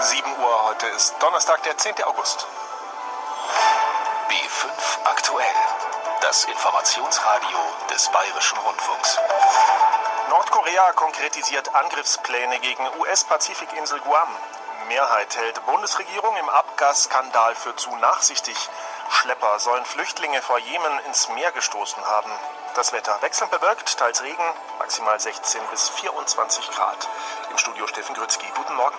7 Uhr. Heute ist Donnerstag, der 10. August. B5 aktuell. Das Informationsradio des Bayerischen Rundfunks. Nordkorea konkretisiert Angriffspläne gegen US-Pazifikinsel Guam. Mehrheit hält Bundesregierung im Abgasskandal für zu nachsichtig. Schlepper sollen Flüchtlinge vor Jemen ins Meer gestoßen haben. Das Wetter wechselnd bewölkt, teils Regen, maximal 16 bis 24 Grad. Im Studio Steffen Grützky. Guten Morgen.